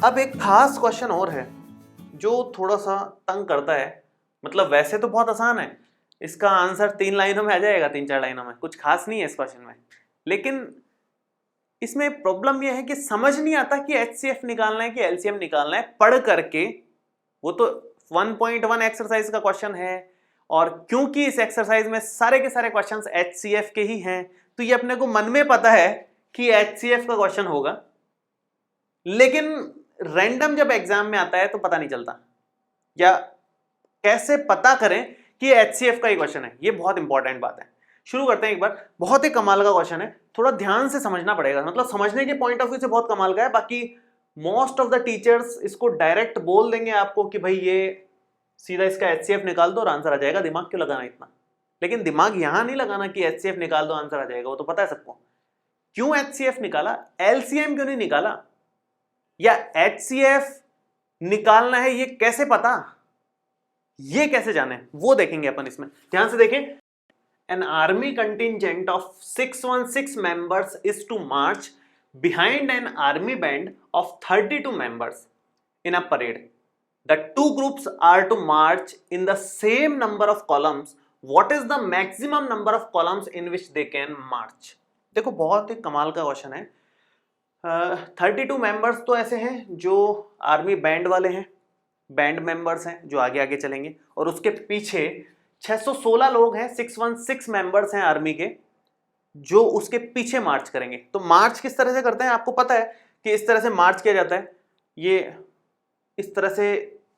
अब एक खास क्वेश्चन और है जो थोड़ा सा तंग करता है। मतलब वैसे तो बहुत आसान है, इसका आंसर 3 लाइनों में आ जाएगा, 3-4 लाइनों में, कुछ खास नहीं है इस क्वेश्चन में। लेकिन इसमें प्रॉब्लम यह है कि समझ नहीं आता कि एचसीएफ निकालना है कि एलसीएम निकालना है पढ़ करके। वो तो 1.1 एक्सरसाइज का क्वेश्चन है, और क्योंकि इस एक्सरसाइज में सारे के सारे क्वेश्चंस एचसीएफ के ही हैं, तो ये अपने को मन में पता है कि एचसीएफ का क्वेश्चन होगा। लेकिन रैंडम जब एग्जाम में आता है तो पता नहीं चलता, या कैसे पता करें कि एचसीएफ का ही क्वेश्चन है। ये बहुत इंपॉर्टेंट बात है। शुरू करते हैं एक बार। बहुत ही कमाल का क्वेश्चन है, थोड़ा ध्यान से समझना पड़ेगा। मतलब समझने के पॉइंट ऑफ व्यू से बहुत कमाल का है। बाकी मोस्ट ऑफ द टीचर्स इसको डायरेक्ट बोल देंगे आपको कि भाई ये सीधा इसका एचसीएफ निकाल दो और आंसर आ जाएगा, दिमाग क्यों लगाना इतना। लेकिन दिमाग यहां नहीं लगाना कि एचसीएफ निकाल दो आंसर आ जाएगा, वो तो पता है सबको। क्यों एचसीएफ निकाला, एलसीएम क्यों नहीं निकाला, या एचसीएफ निकालना है ये कैसे पता, ये कैसे जाने, वो देखेंगे अपन इसमें। ध्यान से देखें। An army contingent of 616 members is to march behind an army band of 32 members in a parade. The two groups are to march in the same number of columns. What is the maximum number of columns in which they can march? देखो बहुत ही कमाल का question है। 32 members तो ऐसे हैं जो आर्मी बैंड वाले हैं, बैंड मेंबर्स हैं जो आगे आगे चलेंगे, और उसके पीछे 616 लोग हैं, 616 मेंबर्स हैं आर्मी के, जो उसके पीछे मार्च करेंगे। तो मार्च किस तरह से करते हैं आपको पता है कि इस तरह से मार्च किया जाता है। ये इस तरह से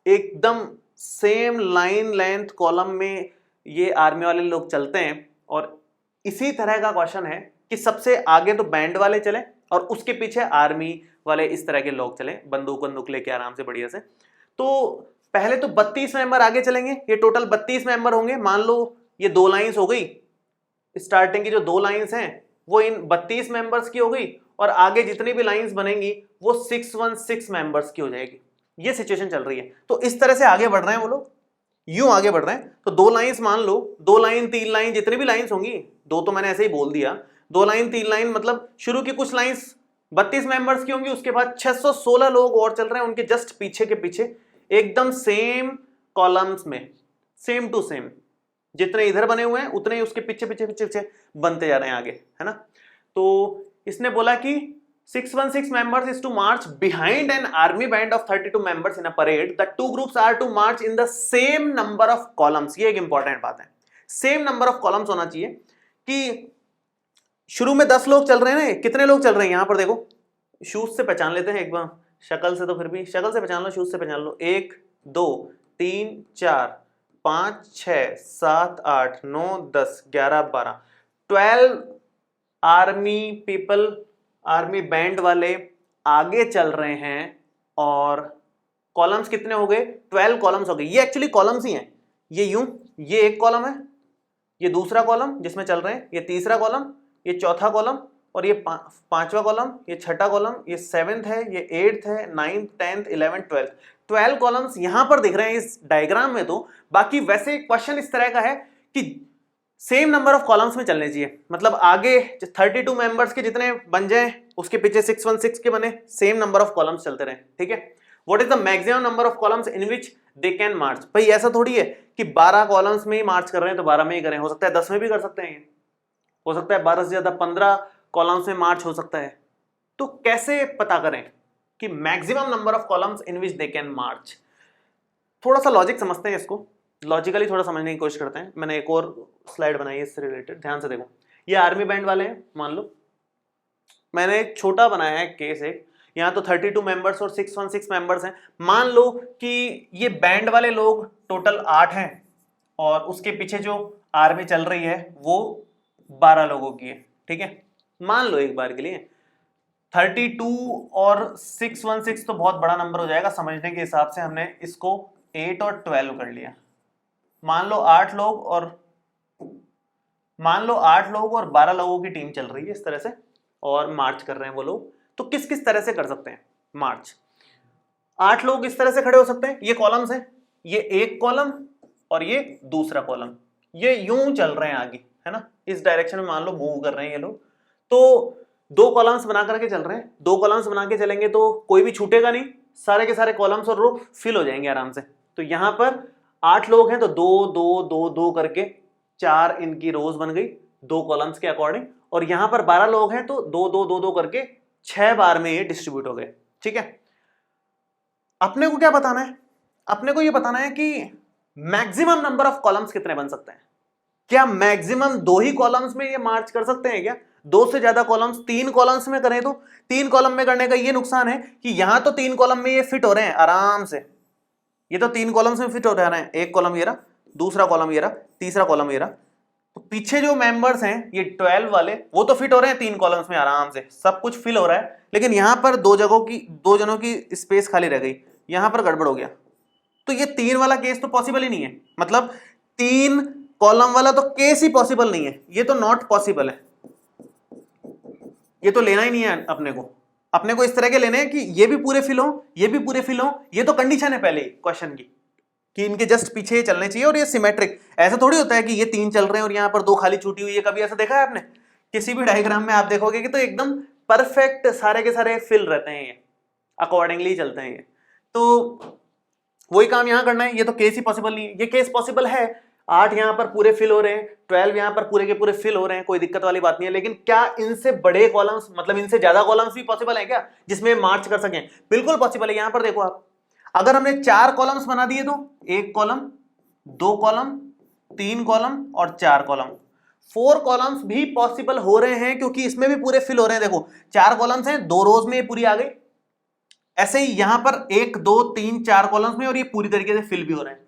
एकदम सेम लाइन लेंथ कॉलम में ये आर्मी वाले लोग चलते हैं, और इसी तरह का क्वेश्चन है कि सबसे आगे तो बैंड वाले चले और उसके पीछे आर्मी वाले इस तरह के लोग चले, बंदूक बंदूक लेके आराम से बढ़िया से। तो पहले तो 32 मेंबर आगे चलेंगे, ये टोटल 32 मेंबर होंगे। मान लो ये 2 लाइंस हो गई, स्टार्टिंग की जो 2 लाइंस हैं वो इन 32 मेंबर्स की हो गई, और आगे जितनी भी लाइंस बनेंगी वो 616 मेंबर्स की हो जाएगी। ये सिचुएशन चल रही है। तो इस तरह से आगे बढ़ रहे हैं वो लोग, यूं आगे बढ़ रहे हैं। तो 2 लाइंस मान लो, 2 लाइन 3 लाइन जितनी भी लाइंस होंगी, 2 तो मैंने ऐसे ही बोल दिया, 2 लाइन 3 लाइन मतलब शुरू की कुछ लाइंस 32 मेंबर्स की होंगी, उसके बाद 616 लोग और चल रहे हैं उनके जस्ट पीछे के पीछे, एकदम सेम कॉलम्स में, सेम टू सेम। जितने इधर बने हुए हैं उतने ही उसके पीछे पीछे पीछे पीछे बनते जा रहे हैं आगे, है ना। तो इसने बोला कि 616 members is to march behind an army band of 32 members in a parade. The two groups are to march in the same number of columns. ये एक इंपॉर्टेंट बात है, सेम नंबर ऑफ कॉलम्स होना चाहिए। कि शुरू में 10 लोग चल रहे हैं ना, कितने लोग चल रहे हैं यहां पर देखो, शूज से पहचान लेते हैं एक बार, शक्ल से तो फिर भी शक्ल से पहचान लो, शूज से पहचान लो। 1 2 3 4 5 6 7 8 9 10 11 12 12 आर्मी पीपल, आर्मी बैंड वाले आगे चल रहे हैं। और कॉलम्स कितने हो गए, 12 कॉलम्स हो गए। ये एक्चुअली कॉलम्स ही हैं। ये यूं, ये एक कॉलम है, ये दूसरा कॉलम जिसमें चल रहे हैं, ये तीसरा कॉलम, ये चौथा कॉलम, और ये पांचवा कॉलम, ये छठा कॉलम, ये 7th है, ये 8th है, 9th 10th 11th 12th 12 columns यहां पर दिख रहे हैं इस डायग्राम में। तो बाकी वैसे क्वेश्चन इस तरह का है कि सेम नंबर ऑफ कॉलम्स में चलने चाहिए। मतलब आगे 32 मेंबर्स के जितने बन जाए, उसके पीछे 616 के बने, सेम नंबर ऑफ कॉलम्स चलते रहे, ठीक है। What is the maximum number of columns in which they can march. भाई ऐसा थोड़ी है कि 12 कॉलम्स में ही मार्च कर रहे हैं तो 12 में ही करें, हो सकता है 10 में भी कर सकते हैं, हो सकता है 12 से ज्यादा 15 कॉलम्स में मार्च हो सकता है। तो कैसे पता करें कि maximum number of columns in which they can march. थोड़ा सा लॉजिक समझते हैं इसको, लॉजिकली थोड़ा समझने की कोशिश करते हैं। मैंने एक और स्लाइड बनाई है इससे रिलेटेड, ध्यान से देखो। ये आर्मी बैंड वाले हैं, मान लो मैंने एक छोटा बनाया है केस एक, यहाँ तो 32 मेंबर्स और 616 मेंबर्स हैं। मान लो कि ये बैंड वाले लोग टोटल 8 हैं, और उसके पीछे जो आर्मी चल रही है वो 12 लोगों की है, ठीक है। मान लो एक बार के लिए 32 और 616 तो बहुत बड़ा नंबर हो जाएगा, समझने के हिसाब से हमने इसको 8 और 12 कर लिया। मान लो 8 लोग और 12 लोगों की टीम चल रही है इस तरह से, और मार्च कर रहे हैं वो लोग। तो किस किस तरह से कर सकते हैं मार्च। 8 लोग इस तरह से खड़े हो सकते हैं, ये कॉलम्स हैं, ये एक कॉलम और ये दूसरा कॉलम, ये यूं चल रहे हैं आगे, है ना, इस डायरेक्शन में मान लो मूव कर रहे हैं ये लोग। तो 2 कॉलम्स बना करके चल रहे हैं, 2 कॉलम्स बना के चलेंगे तो कोई भी छूटेगा नहीं, सारे के सारे कॉलम्स और रो फिल हो जाएंगे आराम से। तो यहां पर 8 लोग हैं तो 2 2 2 2 करके 4 इनकी रोज बन गई 2 कॉलम्स के अकॉर्डिंग, और यहां पर 12 लोग हैं तो 2 2 2 2 करके 6 बार में ये डिस्ट्रीब्यूट हो गए। ठीक है, अपने को क्या बताना है? अपने को ये बताना है कि मैक्सिमम नंबर ऑफ कॉलम्स कितने बन सकते हैं। क्या मैक्सिमम 2 ही कॉलम्स में ये मार्च कर सकते हैं क्या? 2 से ज्यादा कॉलम्स, 3 कॉलम्स में करें तो 3 कॉलम में करने का ये नुकसान है कि यहां तो 3 कॉलम में ये फिट हो रहे हैं आराम से, ये तो 3 कॉलम्स में फिट हो रहे हैं। एक कॉलम ये रहा, दूसरा कॉलम ये रहा, तीसरा कॉलम ये रहा, तो पीछे जो मेंबर्स हैं ये 12 वाले वो तो फिट हो रहे हैं 3 कॉलम्स में आराम से, सब कुछ फिल हो रहा है। लेकिन यहां पर 2 जनों की स्पेस खाली रह गई, यहां पर गड़बड़ हो गया। तो ये 3 वाला केस तो पॉसिबल ही नहीं है, मतलब 3 कॉलम वाला तो केस ही पॉसिबल नहीं है, ये तो नॉट पॉसिबल है, ये तो लेना ही नहीं है अपने को। अपने को इस तरह के लेने हैं कि ये भी पूरे फिल हो, ये भी पूरे फिल हो, ये तो कंडीशन है पहले क्वेश्चन की कि इनके जस्ट पीछे चलने चाहिए और ये सिमेट्रिक। ऐसा थोड़ी होता है कि ये 3 चल रहे हैं और यहाँ पर 2 खाली छूटी हुई है, कभी ऐसा देखा है आपने? किसी भी डायग्राम में आप देखोगे कि तो एकदम परफेक्ट सारे के सारे फिल रहते हैं, ये अकॉर्डिंगली चलते हैं। ये तो वही काम यहां करना है, ये तो केस ही पॉसिबल नहीं है। ये केस पॉसिबल है, 8 यहां पर पूरे फिल हो रहे हैं, 12 यहां पर पूरे के पूरे फिल हो रहे हैं, कोई दिक्कत वाली बात नहीं है। लेकिन क्या इनसे बड़े कॉलम्स, मतलब इनसे ज्यादा कॉलम्स भी पॉसिबल है क्या जिसमें मार्च कर सकें? बिल्कुल पॉसिबल है। यहां पर देखो आप, अगर हमने 4 कॉलम्स बना दिए तो 1 कॉलम, 2 कॉलम, 3 कॉलम और 4 कॉलम, 4 कॉलम्स भी पॉसिबल हो रहे हैं क्योंकि इसमें भी पूरे फिल हो रहे हैं। देखो 4 कॉलम्स हैं, 2 रोज में ये पूरी आ गई, ऐसे ही यहां पर 1 2 3 4 कॉलम्स में और ये पूरी तरीके से फिल भी हो रहे हैं।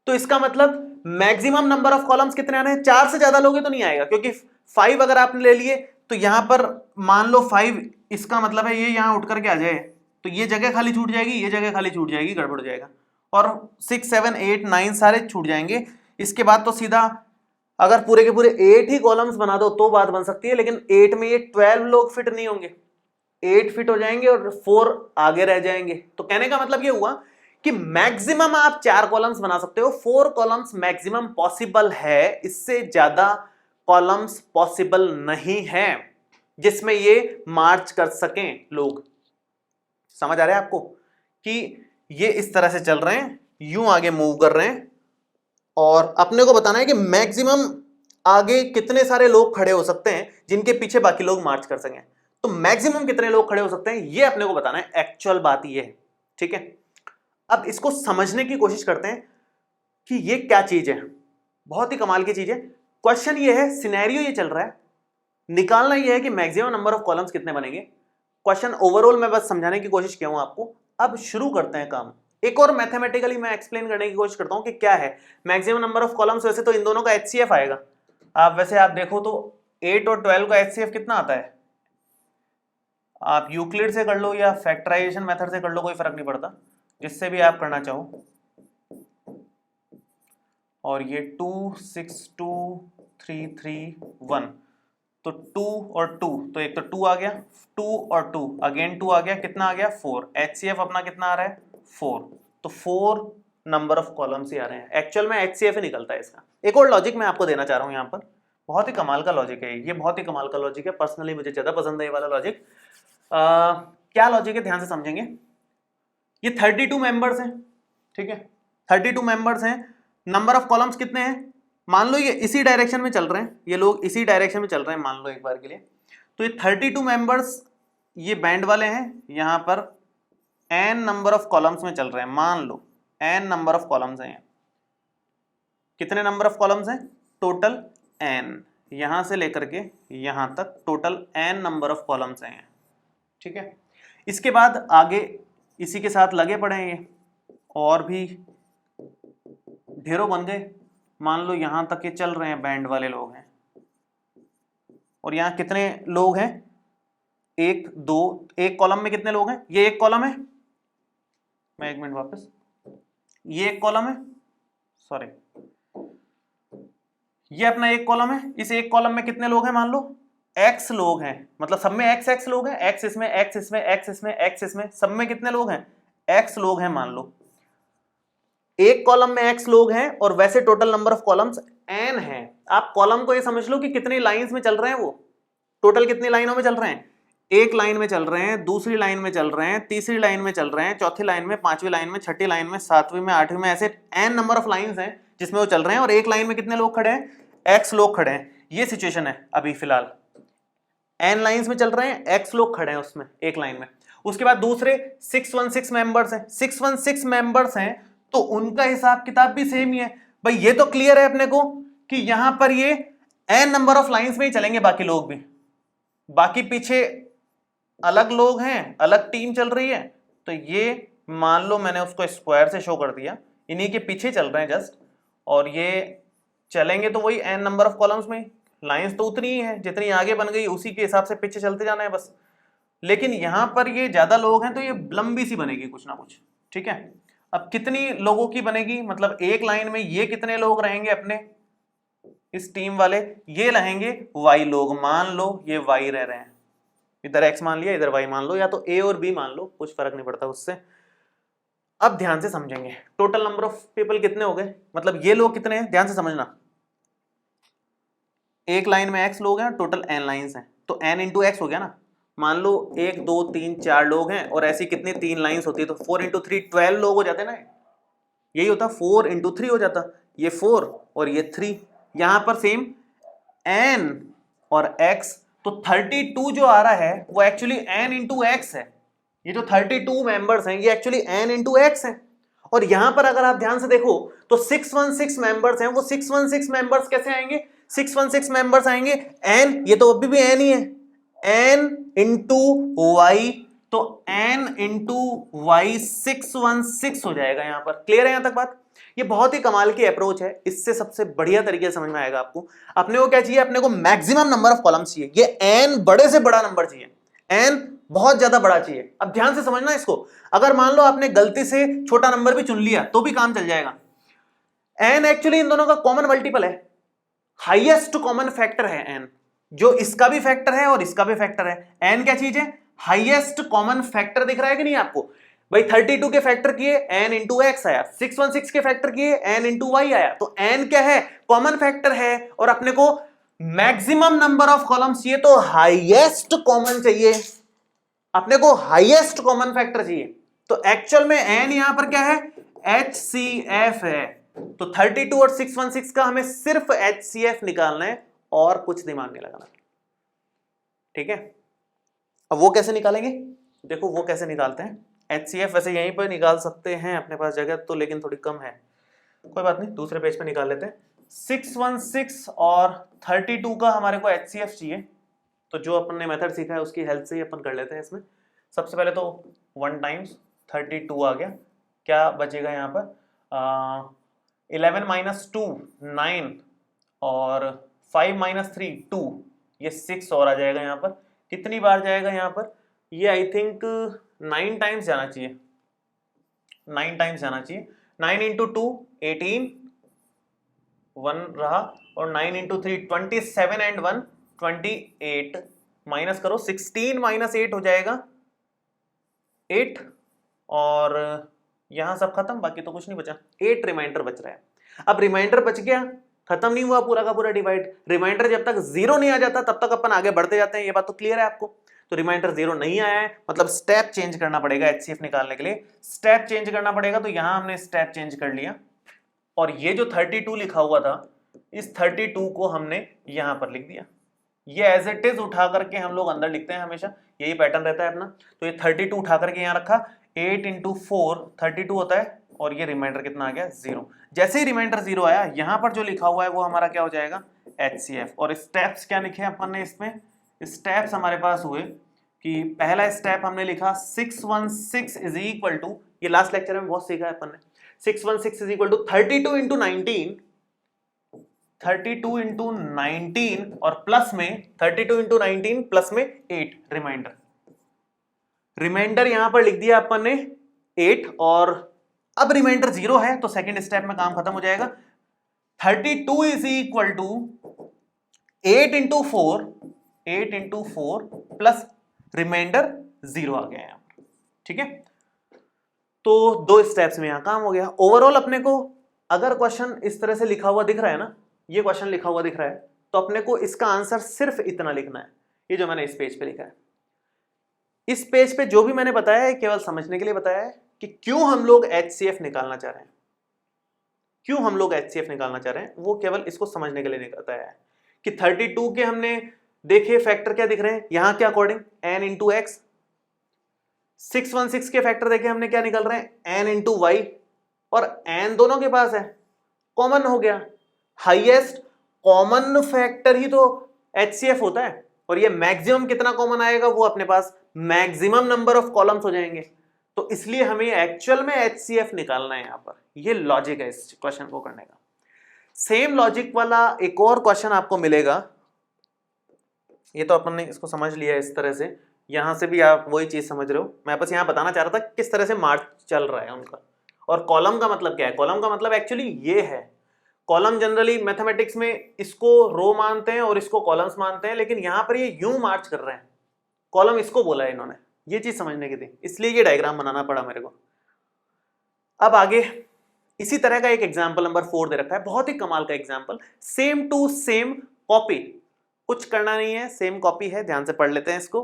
तो इसका मतलब मैक्सिमम नंबर ऑफ कॉलम्स कितने आने हैं? 4 से ज्यादा लोगे तो नहीं आएगा, क्योंकि 5 अगर आपने ले लिए तो यहां पर मान लो 5, इसका मतलब है ये यहां उठ करके आ जाए तो ये जगह खाली छूट जाएगी, ये जगह खाली छूट जाएगी, गड़बड़ हो जाएगा, और 6 7 8 9 सारे छूट जाएंगे। इसके बाद तो सीधा अगर पूरे के पूरे 8 ही कॉलम्स बना दो तो बात बन सकती है, लेकिन 8 में ये 12 लोग फिट नहीं होंगे, 8 फिट हो जाएंगे और 4 आगे रह जाएंगे। तो कहने का मतलब ये हुआ कि मैक्सिमम आप 4 कॉलम्स बना सकते हो, 4 कॉलम्स मैक्सिमम पॉसिबल है, इससे ज्यादा कॉलम्स पॉसिबल नहीं है जिसमें ये मार्च कर सकें लोग। समझ आ रहा है आपको कि ये इस तरह से चल रहे हैं, यूं आगे मूव कर रहे हैं, और अपने को बताना है कि मैक्सिमम आगे कितने सारे लोग खड़े हो सकते हैं जिनके पीछे बाकी लोग मार्च कर सकें। तो मैक्सिमम कितने लोग खड़े हो सकते हैं ये अपने को बताना है, एक्चुअल बात ये है। ठीक है, अब इसको समझने की कोशिश करते हैं कि ये क्या चीज है। बहुत ही कमाल की चीज है। क्वेश्चन ये है, सिनेरियो ये चल रहा है, निकालना ये है कि मैक्सिमम नंबर ऑफ कॉलम्स कितने बनेंगे। क्वेश्चन ओवरऑल मैं बस समझाने की कोशिश किया हूं आपको। अब शुरू करते हैं काम। एक और मैथमेटिकली मैं एक्सप्लेन करने की कोशिश करता हूं कि क्या है मैक्सिमम नंबर ऑफ कॉलम्स। वैसे तो इन दोनों का HCF आएगा, वैसे आप देखो तो 8 और 12 का HCF कितना आता है, आप यूक्लिड से कर लो या फैक्टराइजेशन मेथड से कर लो, कोई फर्क नहीं पड़ता, जिससे भी आप करना चाहो। और ये 2 6 2 3 3 1, तो 2 और 2, तो एक तो 2 आ गया, 2 और 2 अगेन 2 आ गया, कितना आ गया 4। HCF अपना कितना आ रहा है 4, तो 4 नंबर ऑफ कॉलम्स ही आ रहे हैं। एक्चुअल में HCF ही निकलता है इसका। एक और लॉजिक मैं आपको देना चाह रहा हूं यहाँ पर, बहुत ही कमाल का लॉजिक है ये, बहुत ही कमाल का लॉजिक है, पर्सनली मुझे ज्यादा पसंद है ये वाला लॉजिक। क्या लॉजिक है ध्यान से समझेंगे। ये 32 मेंबर्स हैं, ठीक है, 32 मेंबर्स हैं, नंबर ऑफ कॉलम्स कितने हैं? मान लो ये इसी डायरेक्शन में चल रहे हैं, ये लोग इसी डायरेक्शन में चल रहे हैं, मान लो एक बार के लिए, तो ये 32 मेंबर्स ये बैंड वाले हैं, यहां पर n नंबर ऑफ कॉलम्स में चल रहे हैं, मान लो n नंबर ऑफ कॉलम्स हैं। कितने नंबर ऑफ कॉलम्स हैं? टोटल n, यहां से लेकर के यहां तक total n number of columns हैं, ठीक है। इसके बाद आगे इसी के साथ लगे पड़े हैं ये, और भी ढेरों बन गए, मान लो यहां तक ये चल रहे हैं, बैंड वाले लोग हैं, और यहां कितने लोग हैं? 1 2, एक कॉलम में कितने लोग हैं? ये एक कॉलम है, मैं 1 मिनट वापस, ये एक कॉलम है, सॉरी ये अपना एक कॉलम है, इस एक कॉलम में कितने लोग हैं? मान लो x लोग हैं, मतलब सब में x लोग हैं, x इसमें, x इसमें, x इसमें, x इसमें, सब में कितने लोग हैं? x लोग हैं। मान लो एक कॉलम में x लोग हैं और वैसे total number of columns n है। आप कॉलम को ये समझ लो कि कितनी लाइंस में चल रहे हैं, वो टोटल कितनी लाइनों में चल रहे हैं, एक लाइन में चल रहे हैं, दूसरी लाइन में चल रहे हैं, तीसरी लाइन में चल रहे हैं, चौथी लाइन में, पांचवी लाइन में, छठी लाइन में, सातवीं में, आठवीं में, ऐसे n नंबर ऑफ लाइंस हैं जिसमें वो चल रहे हैं और एक लाइन में कितने लोग खड़े हैं, x लोग खड़े हैं। ये सिचुएशन है अभी फिलहाल, n लाइंस में चल रहे हैं, x लोग खड़े हैं उसमें एक लाइन में। उसके बाद दूसरे 616 मेंबर्स हैं, 616 मेंबर्स हैं तो उनका हिसाब किताब भी सेम ही है। भाई ये तो क्लियर है अपने को कि यहां पर ये n नंबर ऑफ लाइंस में ही चलेंगे, बाकी लोग भी, बाकी पीछे अलग लोग हैं, अलग टीम चल रही है। तो ये मान लो मैंने उसको स्क्वायर से शो कर दिया, इन्हीं के पीछे चल रहे हैं जस्ट, और ये चलेंगे तो वही n नंबर ऑफ कॉलम्स में, लाइंस तो उतनी ही है जितनी आगे बन गई उसी के हिसाब से पीछे चलते जाना है बस। लेकिन यहां पर ये ज्यादा लोग हैं तो ये लंबी सी बनेगी कुछ ना कुछ, ठीक है। अब कितनी लोगों की बनेगी, मतलब एक लाइन में ये कितने लोग रहेंगे अपने इस टीम वाले, ये रहेंगे y लोग, मान लो ये y रह रहे हैं, इधर x मान लिया, इधर y मान लो, या तो a और b मान लो, कुछ फर्क नहीं पड़ता उससे। अब ध्यान से समझेंगे टोटल नंबर ऑफ पीपल कितने हो गए, मतलब ये लोग कितने हैं, ध्यान से समझना। एक लाइन में x लोग हैं, टोटल n लाइंस हैं, तो n इंटू x हो गया ना। मान लो 1 2 3 4 लोग हैं और ऐसी कितनी 3 लाइंस होती है, तो 4 इंटू 3 12 लोग हो जाते ना, यही होता, 4 इंटू 3 हो जाता, ये 4 और ये 3, यहां पर सेम n और x, तो 32 जो आ रहा है वो एक्चुअली n इंटू x है। ये जो 32 मेंबर्स हैं ये एक्चुअली n इंटू x है। और यहां पर अगर आप ध्यान से देखो तो 616 मेंबर्स हैं, वो 616 मेंबर्स कैसे आएंगे, 616 मेंबर्स आएंगे n, ये तो अभी भी n ही है, n इंटू y, तो n इंटू y 616 हो जाएगा यहां पर। क्लियर है यहां तक बात? ये बहुत ही कमाल की अप्रोच है, इससे सबसे बढ़िया तरीके से समझ में आएगा आपको। अपने को क्या चाहिए, अपने को मैक्सिमम नंबर ऑफ कॉलम्स चाहिए, ये n बड़े से बड़ा नंबर चाहिए, n बहुत ज्यादा बड़ा चाहिए। अब ध्यान से समझना इसको, अगर मान लो आपने गलती से छोटा नंबर भी चुन लिया तो भी काम चल जाएगा। n एक्चुअली इन दोनों का कॉमन मल्टीपल है, हाईएस्ट कॉमन फैक्टर है n, जो इसका भी फैक्टर है और इसका भी फैक्टर है। n क्या चीज है, हाईएस्ट कॉमन फैक्टर। दिख रहा है कि नहीं आपको भाई, 32 के फैक्टर किए n इंटू एक्स आया, 616 के फैक्टर किए n इंटू वाई आया, तो n क्या है, कॉमन फैक्टर है। और अपने को मैक्सिमम नंबर ऑफ कॉलम्स चाहिए तो हाईएस्ट कॉमन चाहिए, अपने को हाईएस्ट कॉमन फैक्टर चाहिए। तो एक्चुअल में n यहां पर क्या है, HCF है। तो 32 और 616 का हमें सिर्फ HCF निकालना है और कुछ दिमाग नहीं लगाना, ठीक है। अब वो कैसे निकालेंगे, देखो वो कैसे निकालते हैं। HCF वैसे यहीं पर निकाल सकते हैं, अपने पास जगह तो लेकिन थोड़ी कम है, कोई बात नहीं, दूसरे पेज पे निकाल लेते हैं। 616 और 32 का हमारे को HCF चाहिए, तो जो अपन ने मेथड सीखा है उसकी हेल्प से ही अपन कर लेते हैं इसमें। सबसे पहले तो 1 टाइम्स 32 आ गया, क्या बचेगा यहाँ पर 11 माइनस 2 9 और 5 माइनस 3 2, ये 6 और आ जाएगा यहाँ पर। कितनी बार जाएगा यहाँ पर, ये आई थिंक 9 टाइम्स जाना चाहिए, 9 टाइम्स जाना चाहिए। 9 इंटू 2 18 1 रहा, और 9 इंटू 3 27 एंड 1 28, माइनस करो 16 माइनस 8 हो जाएगा 8, और यहां सब खत्म, बाकी तो कुछ नहीं बचा, 8 रिमाइंडर बच रहा है। अब रिमाइंडर बच गया, खत्म नहीं हुआ पूरा का पूरा डिवाइड। रिमाइंडर जब तक 0 नहीं आ जाता तब तक अपन आगे बढ़ते जाते हैं, ये बात तो क्लियर है आपको। तो रिमाइंडर 0 नहीं आया है, मतलब स्टेप चेंज करना पड़ेगा HCF निकालने के लिए, स्टेप चेंज करना पड़ेगा। तो यहां हमने स्टेप चेंज कर लिया, और ये जो 32 लिखा हुआ था, इस 32 को हमने यहां पर लिख दिया। ये एज इट इज उठा करके हम लोग अंदर लिखते हैं हमेशा, यही पैटर्न रहता है अपना। तो ये 32 उठा करके यहाँ रखा, 8 इंटू 4 32 होता है, और ये रिमाइंडर कितना आ गया 0। जैसे ही रिमाइंडर 0 आया, यहाँ पर जो लिखा हुआ है वो हमारा क्या हो जाएगा HCF। और स्टेप्स क्या लिखे अपन ने इसमें, स्टेप्स हमारे पास हुए कि पहला स्टेप हमने लिखा 616 इज इक्वल टू, ये लास्ट लेक्चर में बहुत सीखा है अपन ने, 616 is equal to 32 into 19, 32 into 19 और प्लस में 32 इंटू 19 प्लस में 8 रिमाइंडर। रिमाइंडर यहां पर लिख दिया अपन ने 8, और अब रिमाइंडर 0 है तो सेकंड स्टेप में काम खत्म हो जाएगा। 32 is equal to 8 into 4, 8 into 4 plus remainder 0 आ गया यहां पर, ठीक है। तो 2 स्टेप्स में यहां काम हो गया। ओवरऑल अपने को अगर क्वेश्चन इस तरह से लिखा हुआ दिख रहा है ना, ये क्वेश्चन लिखा हुआ दिख रहा है, तो अपने को इसका आंसर सिर्फ इतना लिखना है, ये जो मैंने इस पेज पे लिखा है, इस पेज पे जो भी मैंने बताया है केवल समझने के लिए बताया है कि क्यों हम लोग HCF निकालना चाह रहे हैं, क्यों हम लोग HCF निकालना चाह रहे हैं, वो केवल इसको समझने के लिए बताया है कि 32 के हमने देखे फैक्टर क्या दिख रहे हैं यहां के अकॉर्डिंग n इंटू एक्स, 616 के फैक्टर देखे हमने क्या निकल रहे हैं n इंटू वाई, और n दोनों के पास है, कॉमन हो गया, हाईएस्ट कॉमन फैक्टर ही तो HCF होता है, और ये मैक्सिमम कितना कॉमन आएगा वो अपने पास मैक्सिमम नंबर ऑफ कॉलम्स हो जाएंगे, तो इसलिए हमें एक्चुअल में HCF निकालना है यहां पर। ये लॉजिक है इस क्वेश्चन को करने का। सेम लॉजिक वाला एक और क्वेश्चन आपको मिलेगा, ये तो अपन ने इसको समझ लिया इस तरह से, यहां से भी आप वही चीज समझ रहे हो, मैं बस यहां बताना चाह रहा था किस तरह से मार्च चल रहा है उनका। और कॉलम का मतलब क्या है, कॉलम का मतलब एक्चुअली ये है, कॉलम जनरली मैथमेटिक्स में इसको रो मानते हैं और इसको कॉलम्स मानते हैं, लेकिन यहां पर ये यूं मार्च कर रहे हैं, कॉलम इसको बोला है इन्होंने, ये चीज समझने की थी, इसलिए ये डायग्राम बनाना पड़ा मेरे को। अब आगे इसी तरह का एक एग्जाम्पल नंबर 4 दे रखा है, बहुत ही कमाल का example, same to same copy, कुछ करना नहीं है, सेम कॉपी है, ध्यान से पढ़ लेते हैं इसको।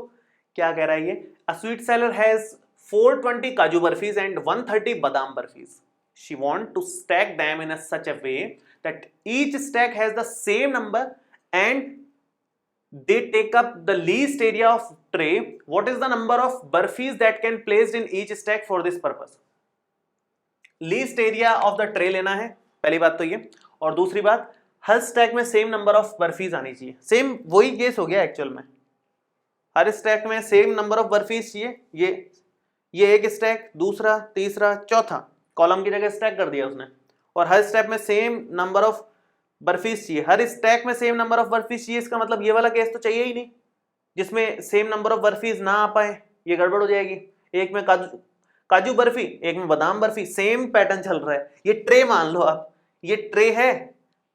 क्या कह रहा है ये, अ स्वीट सेलर हैज 420 काजू बर्फीज and 130 badam barfis, she want to stack them in such a way that each stack has the same number and they take up the least area of tray. What is the number of burfis that can placed in each stack for this purpose? Least area of the tray लेना है, पहली बात तो ये, और दूसरी बात हर stack में सेम नंबर ऑफ बर्फीज आनी चाहिए, सेम वही केस हो गया एक्चुअल में, हर स्टैक में सेम नंबर ऑफ बर्फीज चाहिए, ये एक स्टैक, दूसरा, तीसरा, चौथा, कॉलम की जगह स्टैक कर दिया उसने, और हर स्टैक में सेम नंबर ऑफ बर्फीज चाहिए, हर स्टैक में सेम नंबर ऑफ बर्फीज चाहिए, इसका मतलब ये वाला केस तो चाहिए ही नहीं जिसमें सेम नंबर ऑफ बर्फीज ना आ पाए, ये गड़बड़ हो जाएगी, एक में काजू बर्फी, एक में बादाम बर्फी, सेम पैटर्न चल रहा है, ये ट्रे मान लो आप, ये ट्रे है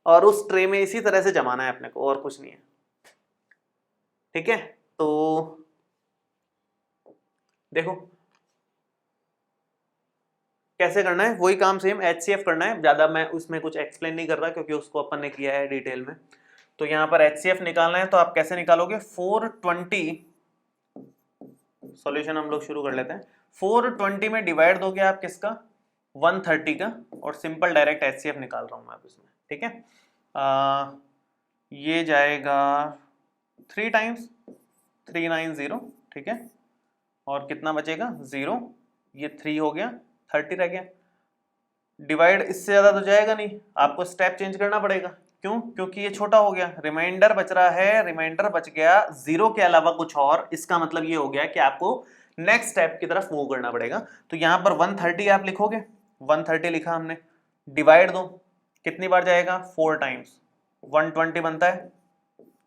और उस ट्रे में इसी तरह से जमाना है अपने को, और कुछ नहीं है, ठीक है। तो देखो कैसे करना है, वही काम सेम HCF करना है, ज्यादा मैं उसमें कुछ एक्सप्लेन नहीं कर रहा क्योंकि उसको अपन ने किया है डिटेल में। तो यहाँ पर HCF निकालना है, तो आप कैसे निकालोगे, 420, सॉल्यूशन हम लोग शुरू कर लेते हैं, 420 में डिवाइड दोगे आप किसका, 130 का, और सिंपल डायरेक्ट HCF निकाल रहा हूं मैं अब इसमें, ठीक है। ये जाएगा 3 टाइम्स 390, ठीक है, और कितना बचेगा 0, ये 3 हो गया, 30 रह गया, डिवाइड इससे ज्यादा तो जाएगा नहीं, आपको स्टेप चेंज करना पड़ेगा, क्यों, क्योंकि ये छोटा हो गया, रिमाइंडर बच रहा है, रिमाइंडर बच गया 0 के अलावा कुछ और, इसका मतलब ये हो गया कि आपको नेक्स्ट स्टेप की तरफ मूव करना पड़ेगा। तो यहां पर 130 आप लिखोगे, 130 लिखा हमने, डिवाइड दो, कितनी बार जाएगा, 4 टाइम्स, 120 बनता है,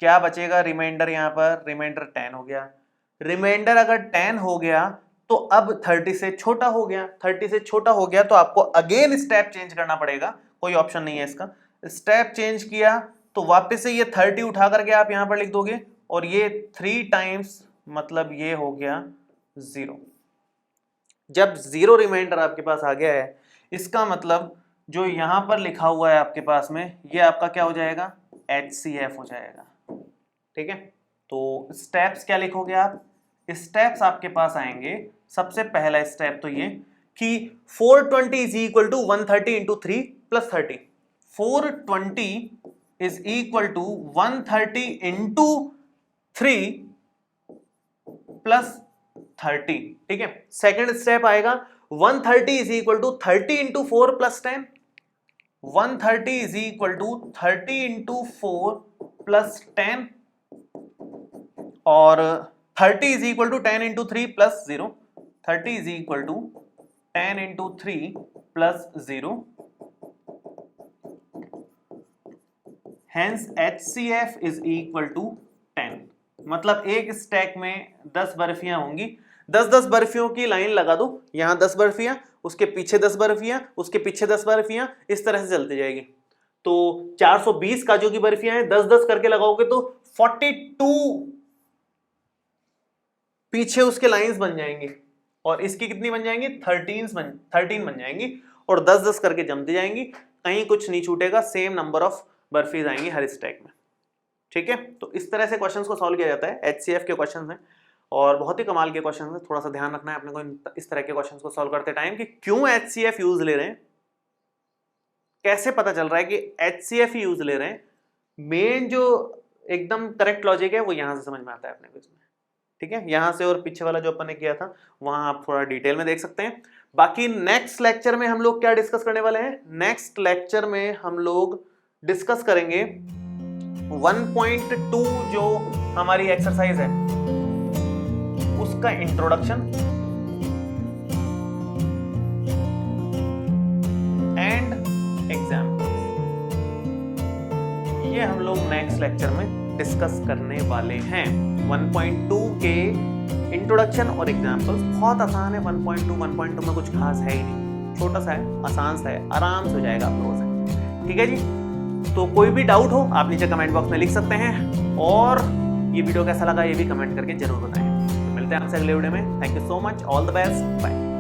क्या बचेगा रिमाइंडर, यहाँ पर रिमाइंडर 10 हो गया, रिमाइंडर अगर 10 हो गया तो अब 30 से छोटा हो गया, 30 से छोटा हो गया तो आपको अगेन स्टेप चेंज करना पड़ेगा, कोई ऑप्शन नहीं है इसका, स्टेप चेंज किया तो वापस से ये 30 उठा करके आप यहां पर लिख दोगे, और ये 3 टाइम्स मतलब ये हो गया 0। जब 0 रिमाइंडर आपके पास आ गया है, इसका मतलब जो यहां पर लिखा हुआ है आपके पास में, ये आपका क्या हो जाएगा, HCF हो जाएगा, ठीक है। तो स्टेप्स क्या लिखोगे आप, स्टेप्स आपके पास आएंगे, सबसे पहला स्टेप तो ये कि 420 is equal to 130 into 3 plus 30, 420 is equal to 130 into 3 plus 30, ठीक है। सेकेंड स्टेप आएगा 130 is equal to 30 into 4 plus 10, 130 is equal to 30 into 4 plus 10, और 30 is equal to 10 into 3 plus 0, 30 is equal to 10 into 3 plus 0, hence HCF is equal to 10। मतलब एक stack में 10 बर्फियां होंगी, 10-10 बर्फियों की line लगा दो, यहां 10 बर्फियां, उसके पीछे 10 बर्फियां, उसके पीछे 10 बर्फियां, इस तरह से चलती जाएगी। तो 420 काजू की बर्फियां हैं, 10-10 करके लगाओगे तो 42 पीछे उसके लाइंस बन जाएंगी, और इसकी कितनी बन जाएंगी, 13 बन जाएंगी, और 10-10 करके जमती जाएंगी, कहीं कुछ नहीं छूटेगा, सेम नंबर ऑफ बर्फीज आएंगी हर स्टैक में, ठीक है। तो इस तरह से क्वेश्चंस को सॉल्व किया जाता है, HCF के क्वेश्चंस हैं, और बहुत ही कमाल के क्वेश्चन है। थोड़ा सा ध्यान रखना है अपने को इस तरह के क्वेश्चंस को सॉल्व करते टाइम कि क्यों HCF यूज ले रहे हैं, कैसे पता चल रहा है कि HCF ही यूज ले रहे हैं। मेन जो एकदम करेक्ट लॉजिक है वो यहां से समझ में आता है अपने को इसमें, ठीक है। यहां से और पीछे वाला जो अपन ने किया था वहां आप थोड़ा डिटेल में देख सकते हैं। बाकी नेक्स्ट लेक्चर में हम लोग क्या डिस्कस करने वाले हैं, नेक्स्ट लेक्चर में हम लोग डिस्कस करेंगे 1.2 जो हमारी एक्सरसाइज है उसका इंट्रोडक्शन एंड एग्जाम्पल। ये हम लोग नेक्स्ट लेक्चर में डिस्कस करने वाले हैं। 1.2 के इंट्रोडक्शन और एग्जाम्पल्स बहुत आसान है। 1.2 में कुछ खास है ही नहीं, छोटा सा है, आसान सा है, आराम से हो जाएगा आप लोगों से, ठीक है जी। तो कोई भी डाउट हो आप नीचे कमेंट बॉक्स में लिख सकते हैं, और ये वीडियो कैसा लगा ये भी कमेंट करके जरूर बताएं। तो मिलते हैं आपसे अगले वीडियो में। Thank you so much, all the best, bye.